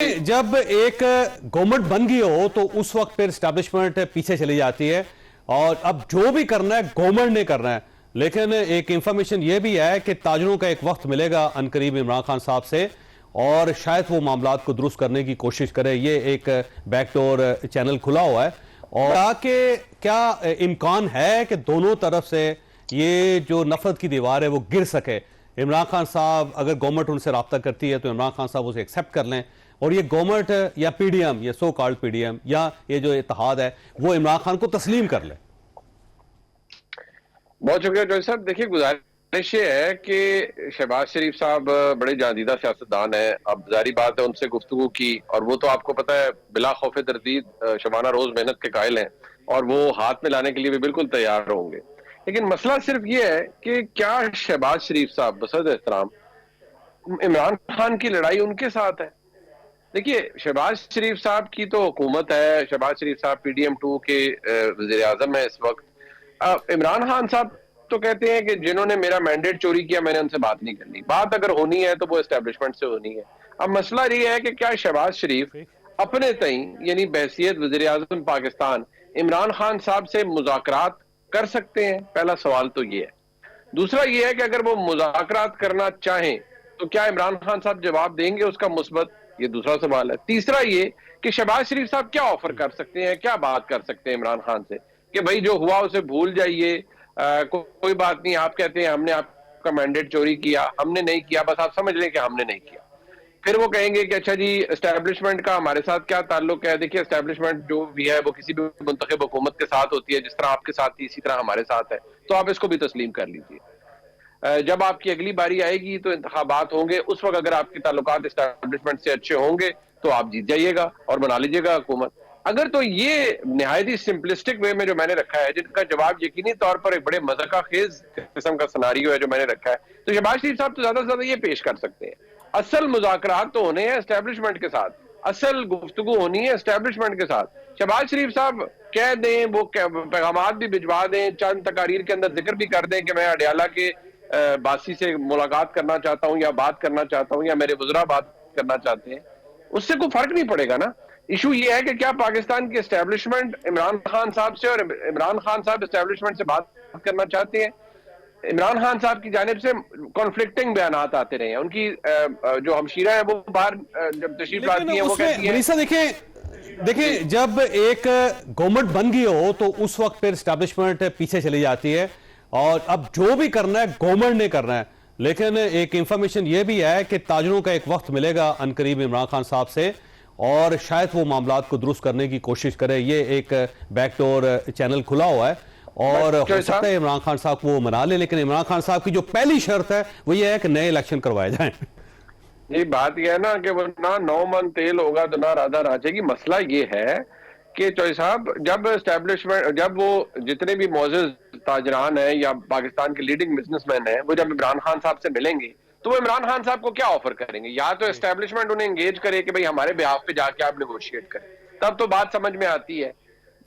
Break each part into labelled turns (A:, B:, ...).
A: देखें, जब एक गवर्नमेंट बन गई हो तो उस वक्त फिर एस्टैब्लिशमेंट पीछे चली जाती है और अब जो भी करना है गवर्नमेंट ने करना है। लेकिन एक इंफॉर्मेशन यह भी है कि ताजरों का एक वक्त मिलेगा अनकरीब इमरान खान साहब से और शायद वो मामलात को दुरुस्त करने की कोशिश करे। ये एक बैकडोर चैनल खुला हुआ है और क्या इम्कान है कि दोनों तरफ से ये जो नफरत की दीवार है वो गिर सके। इमरान खान साहब, अगर गवर्नमेंट उनसे रब्ता करती है तो इमरान खान साहब उसे एक्सेप्ट कर लें और ये गवर्नमेंट या पीडीएम, ये सो कॉल्ड पीडीएम या ये जो इत्तेहाद है वो इमरान खान को तस्लीम कर ले।
B: बहुत शुक्रिया जॉय साहब। देखिए, गुजारिश ये है कि शहबाज शरीफ साहब बड़े जादीदा सियासतदान हैं। अब जारी बात है उनसे गुफ्तगू की, और वो तो आपको पता है बिला खौफ तरदीद शबाना रोज मेहनत के कायल हैं और वो हाथ में लाने के लिए भी बिल्कुल तैयार होंगे। लेकिन मसला सिर्फ ये है कि क्या शहबाज शरीफ साहब बसद एहतराम इमरान खान की लड़ाई उनके साथ है? देखिए, शहबाज शरीफ साहब की तो हुकूमत है, शहबाज शरीफ साहब पीडीएम 2 के वज़ीर आज़म है इस वक्त। इमरान खान साहब तो कहते हैं कि जिन्होंने मेरा मैंडेट चोरी किया मैंने उनसे बात नहीं करनी। बात अगर होनी है तो वो एस्टेब्लिशमेंट से होनी है। अब मसला ये है कि क्या शहबाज शरीफ अपने तई यानी बहसियत वज़ीर आज़म पाकिस्तान इमरान खान साहब से मुज़ाकरात कर सकते हैं? पहला सवाल तो ये है। दूसरा ये है कि अगर वो मुज़ाकरात करना चाहें तो क्या इमरान खान साहब जवाब देंगे उसका मुस्बत? ये दूसरा सवाल है। तीसरा ये कि शहबाज शरीफ साहब क्या ऑफर कर सकते हैं, क्या बात कर सकते हैं इमरान खान से कि भाई जो हुआ उसे भूल जाइए, कोई बात नहीं। आप कहते हैं हमने आपका मैंडेट चोरी किया, हमने नहीं किया, बस आप समझ लें कि हमने नहीं किया। फिर वो कहेंगे कि अच्छा जी एस्टैब्लिशमेंट का हमारे साथ क्या ताल्लुक है? देखिए, एस्टैब्लिशमेंट जो भी है वो किसी भी मुंतखब हुकूमत के साथ होती है, जिस तरह आपके साथ थी इसी तरह हमारे साथ है, तो आप इसको भी तस्लीम कर लीजिए। जब आपकी अगली बारी आएगी तो इंतखाबात होंगे, उस वक्त अगर आपके ताल्लुकात एस्टैब्लिशमेंट से अच्छे होंगे तो आप जीत जाइएगा और बना लीजिएगा हुकूमत। अगर तो ये निहायत ही सिंपलिस्टिक वे में जो मैंने रखा है, जिनका जवाब यकीनी तौर पर एक बड़े मज़ाका खेज किस्म का सिनारियो है जो मैंने रखा है, तो शहबाज शरीफ साहब तो ज्यादा से ज्यादा ये पेश कर सकते हैं। असल मुज़ाकरात तो होने हैं एस्टैब्लिशमेंट के साथ, असल गुफ्तगू होनी है एस्टैब्लिशमेंट के साथ। शहबाज शरीफ साहब कह दें, वो पैगामात भी भिजवा दें, चंद तकारीर के अंदर जिक्र भी कर दें कि मैं अडियाला के बासी से मुलाकात करना चाहता हूं या बात करना चाहता हूं या मेरे वज़रा बात करना चाहते हैं, उससे कोई फर्क नहीं पड़ेगा ना। इशू ये है कि क्या पाकिस्तान की एस्टैब्लिशमेंट इमरान खान साहब से और इमरान खान साहब एस्टैब्लिशमेंट से बात करना चाहते हैं? इमरान खान साहब की जानिब से कॉन्फ्लिक्टिंग बयानात आते रहे हैं। उनकी जो हमशीरा है वो बाहर जब तशरीफ लाती है वो कहती है।
A: देखें, जब एक गवर्नमेंट बन गई हो तो उस वक्त फिर एस्टैब्लिशमेंट पीछे चली जाती है और अब जो भी करना है गवर्नमेंट ने करना है। लेकिन एक इंफॉर्मेशन यह भी है कि ताजरों का एक वक्त मिलेगा अनकरीब इमरान खान साहब से और शायद वो मामलात को दुरुस्त करने की कोशिश करे। ये एक बैकडोर चैनल खुला हुआ है और हो सकता है इमरान खान साहब को वो मना ले, लेकिन इमरान खान साहब की जो पहली शर्त है वो ये है कि नए इलेक्शन करवाए जाएं।
B: ये बात यह है ना कि वो ना 9 मन तेल होगा तो ना राधा राजेगी। मसला ये है कि चौधरी साहब जब एस्टैब्लिशमेंट, जब वो जितने भी मौजूद ताजरान हैं या पाकिस्तान के लीडिंग बिजनेसमैन हैं, वो जब इमरान खान साहब से मिलेंगे तो वो इमरान खान साहब को क्या ऑफर करेंगे? या तो एस्टैब्लिशमेंट उन्हें एंगेज करे कि भाई हमारे बिहाफ पे जाके आप नेगोशिएट करें, तब तो बात समझ में आती है।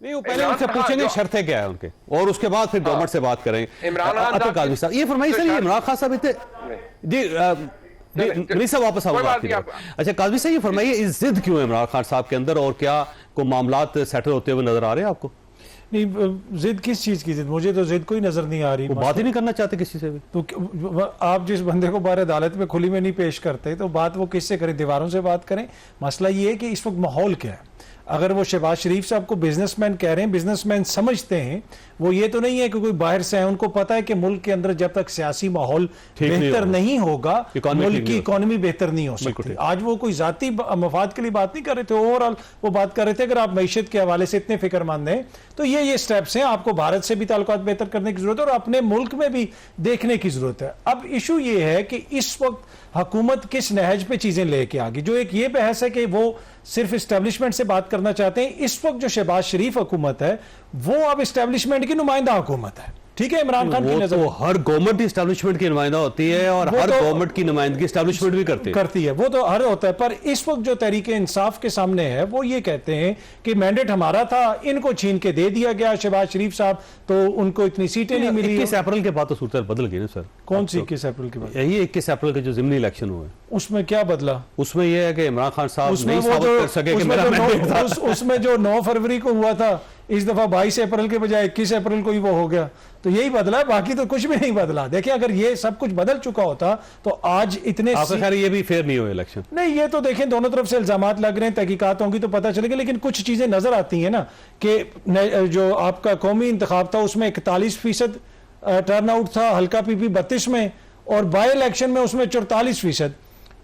A: नहीं, वो पहले उनसे पूछेंगे शर्तें क्या है उनके और उसके बाद फिर गवर्नमेंट से बात करेंगे।
B: इमरान खान साहब
A: ये फरमाइए सर, ये इमरान खान साहब इतने जी साहब वापस आऊंगा। अच्छा काज़मी साहब, ये फरमाइए इस जिद क्यों है इमरान खान साहब के अंदर और क्या को मामलात सेटल होते हुए नजर आ रहे हैं आपको?
C: नहीं, जिद किस चीज की जिद? मुझे तो जिद कोई नजर नहीं आ रही।
A: वो बात ही नहीं करना चाहते किसी से भी।
C: तो आप जिस बंदे को बाहर अदालत में खुली में नहीं पेश करते तो बात वो किससे करें? दीवारों से बात करें। मसला ये है कि इस वक्त माहौल क्या है। अगर वो शहबाज शरीफ साहब को बिजनेसमैन कह रहे हैं, बिजनेसमैन समझते हैं, वो ये तो नहीं है कि कोई बाहर से है। उनको पता है कि मुल्क के अंदर जब तक सियासी माहौल बेहतर नहीं होगा मुल्क की इकोनॉमी बेहतर नहीं हो सकती। आज वो कोई जाती मफाद के लिए बात नहीं कर रहे थे, ओवरऑल वो बात कर रहे थे अगर आप मईशत के हवाले से इतने फिक्रमंद हैं तो ये स्टेप्स हैं। आपको भारत से भी ताल्लुकात बेहतर करने की जरूरत है और अपने मुल्क में भी देखने की जरूरत है। अब इशू ये है कि इस वक्त हुकूमत किस नहज पे चीजें लेके आ गई। जो एक ये बहस है कि वो सिर्फ एस्टेब्लिशमेंट से बात करना चाहते हैं, इस वक्त जो शहबाज शरीफ हुकूमत है वो अब एस्टेब्लिशमेंट की नुमाइंदा हुकूमत है। ठीक है, इमरान खान की
A: वो
C: नजर
A: तो हर गवर्नमेंट एस्टेब्लिशमेंट की नुमाइंदा होती है और
C: वो
A: हर
C: तो-
A: गवर्नमेंट की नुमाइंदगी एस्टेब्लिशमेंट भी करती है।
C: वो तो हर होता है, पर इस वक्त जो तहरीक इंसाफ के सामने है वो ये कहते हैं कि मैंडेट हमारा था, इनको छीन के दे दिया गया शहबाज शरीफ साहब, तो उनको इतनी सीटें नहीं मिली।
A: 21 अप्रैल के बाद तो सूरत बदल गई ना सर।
C: कौन सी 21 अप्रैल के बाद?
A: यही 21 अप्रैल के जो जिमनी इलेक्शन हुए,
C: उसमें क्या बदला?
A: उसमें यह है कि इमरान खान साहब
C: उसमें
A: नहीं
C: वो
A: साबित कर सके कि मेरा मैंडेट था।
C: उसमें जो 9 फरवरी को हुआ था, इस दफा 22 अप्रैल के बजाय 21 अप्रैल को ही वो हो गया, तो यही बदला है, बाकी तो कुछ भी नहीं बदला। देखिए, अगर ये सब कुछ बदल चुका होता तो आज इतने
A: आपका ख्याल ये भी फेयर नहीं हुए इलेक्शन?
C: नहीं, ये तो देखें दोनों तरफ से इल्जामात लग रहे हैं, तहकीकात होंगी तो पता चलेगा, लेकिन कुछ चीजें नजर आती हैं ना कि जो आपका कौमी इंतखाब था उसमें 41% टर्नआउट था, हल्का पीपी 32 में, और बाई इलेक्शन में उसमें 44%।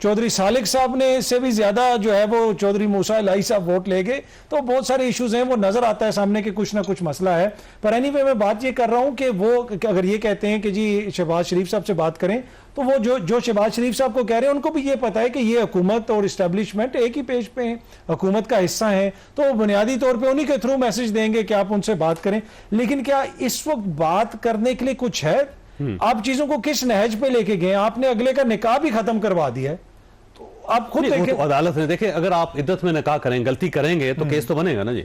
C: चौधरी सालिक साहब ने से भी ज्यादा जो है वो चौधरी मूसा इलाही साहब वोट ले गए। तो बहुत सारे इश्यूज हैं, वो नजर आता है सामने कि कुछ ना कुछ मसला है। पर एनीवे मैं बात ये कर रहा हूं कि वो अगर ये कहते हैं कि जी शहबाज शरीफ साहब से बात करें, तो वो जो शहबाज शरीफ साहब को कह रहे हैं उनको भी ये पता है कि ये हुकूमत और इस्टेब्लिशमेंट एक ही पेज पे है, हुकूमत का हिस्सा है, तो वो बुनियादी तौर पर उन्हीं के थ्रू मैसेज देंगे कि आप उनसे बात करें। लेकिन क्या इस वक्त बात करने के लिए कुछ है? आप चीजों को किस नहज पे लेके गए? आपने अगले का निकाह भी खत्म करवा दिया है, तो आप खुद
A: नहीं, वो
C: देखें।
A: तो अदालत ने देखे, अगर आप इद्दत में निकाह करें, गलती करेंगे तो केस तो बनेगा ना जी।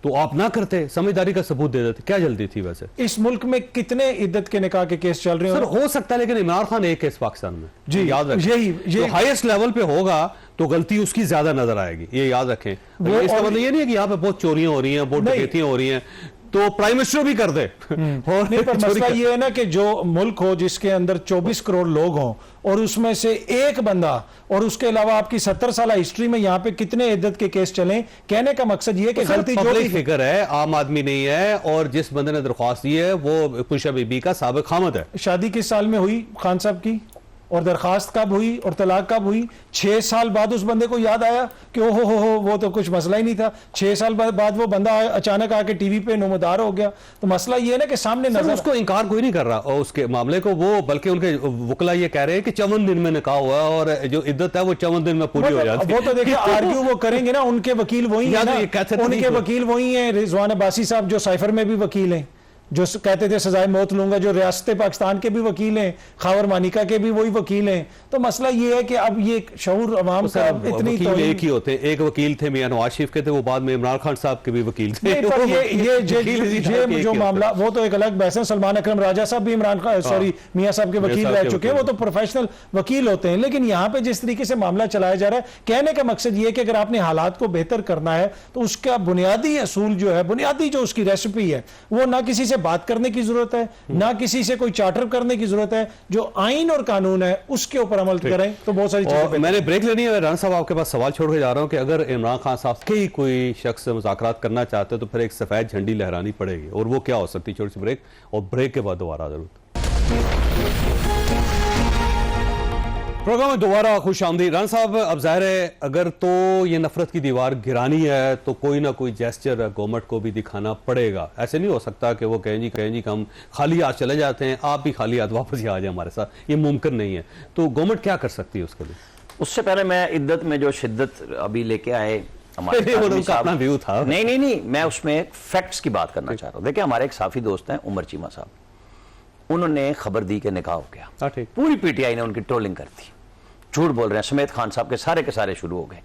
A: तो आप ना करते, समझदारी का सबूत दे देते, क्या जल्दी थी वैसे?
C: इस मुल्क में कितने इद्दत के निकाह के केस चल रहे
A: सर
C: हैं?
A: हो सकता है, लेकिन इमरान खान एक केस पाकिस्तान में
C: जी,
A: याद रखें,
C: यही
A: हाईएस्ट लेवल पे होगा तो गलती उसकी ज्यादा नजर आएगी, ये याद रखें। इसका मतलब ये नहीं है कि यहाँ पे बहुत चोरियां हो रही हैं, बहुत डकैतियां हो रही हैं, तो प्राइम मिनिस्टर भी कर दे। और
C: नहीं, पर मसला ये है ना कि जो मुल्क हो जिसके अंदर 24 करोड़ लोग हों और उसमें से एक बंदा, और उसके अलावा आपकी 70 साल हिस्ट्री में यहाँ पे कितने इद्दत के केस चले, कहने का मकसद ये है कि गलती जो भी
A: फिक्र है, आम आदमी नहीं है, और जिस बंदे ने दरख्वास्त दी है वो पुशा बीबी का साबिक खामद है।
C: शादी किस साल में हुई खान साहब की, और दरखास्त कब हुई और तलाक कब हुई? 6 साल बाद उस बंदे को याद आया कि ओहो हो वो तो कुछ मसला ही नहीं था। 6 साल बाद वो बंदा अचानक आके टीवी पे नुमादार हो गया। तो मसला ये है ना कि सामने नजर,
A: उसको इनकार कोई नहीं कर रहा और उसके मामले को, वो बल्कि उनके वकला ये कह रहे हैं कि 54 दिन में निकाह हुआ और जो इद्दत है वो 54 दिन में पूरी हो जाती है।
C: वो तो देखिए आर्ग्यू वो करेंगे ना, उनके वकील वही है ना, उनके वकील वही हैं। रिजवान अब्बासी साहब जो साइफर में भी वकील हैं, जो कहते थे सजाए मौत लूंगा, जो रियासत पाकिस्तान के भी वकील हैं, खावर मानिका के भी वही वकील हैं। तो मसला ये है कि अब ये शऊर अवाम का इतनी
A: वकील एक ही होते हैं। एक वकील थे मियां नवाज शरीफ के थे, वो बाद में इमरान खान साहब के भी वकील थे।
C: नहीं, पर ये जो मामला वो तो एक अलग बहस है। सलमान अकरम राजा साहब भी इमरान खान मियां साहब के वकील रह चुके हैं, वो तो प्रोफेशनल वकील होते हैं। लेकिन यहाँ पे जिस तरीके से मामला चलाया जा रहा है, कहने का मकसद ये है कि अगर आपने हालात को बेहतर करना है तो उसका बुनियादी असूल जो है, बुनियादी जो उसकी रेसिपी है, वो ना किसी से बात करने की जरूरत है, ना किसी से कोई चार्टर करने की जरूरत है। जो आइन और कानून है उसके ऊपर अमल करें तो बहुत सारी चीजें।
A: मैंने ब्रेक लेनी है। राना साहब आपके पास सवाल छोड़ के जा रहा हूं कि अगर इमरान खान साहब के ही कोई शख्स मुज़ाकरात करना चाहते तो फिर एक सफेद झंडी लहरानी पड़ेगी, और वो क्या हो सकती है? छोटी सी ब्रेक, और ब्रेक के बाद दोबारा जरूर प्रोग्राम में दोबारा खुश आमदी। राना साहब, अब जाहिर है अगर तो ये नफरत की दीवार गिरानी है तो कोई ना कोई जेस्चर गवर्नमेंट को भी दिखाना पड़ेगा। ऐसे नहीं हो सकता कि वो कहें जी हम खाली हाथ चले जाते हैं, आप भी खाली हाथ वापस ही आ जाए हमारे साथ, ये मुमकिन नहीं है। तो गवर्नमेंट क्या कर सकती है उसके लिए?
D: उससे पहले मैं इद्दत में जो शिद्दत अभी लेके आए
A: हमारे अपना व्यू था।
D: नहीं, मैं उसमें फैक्ट्स की बात करना चाह रहा हूँ। देखिए, हमारे एक साफी दोस्त हैं उमर चीमा साहब, उन्होंने खबर दी कि निकाह हो गया, पूरी पीटीआई ने उनकी ट्रोलिंग कर दी, झूठ बोल रहे हैं, समेत खान साहब के सारे शुरू हो गए।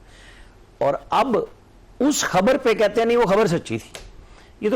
D: और अब उस खबर पे कहते हैं नहीं वो खबर सच्ची थी।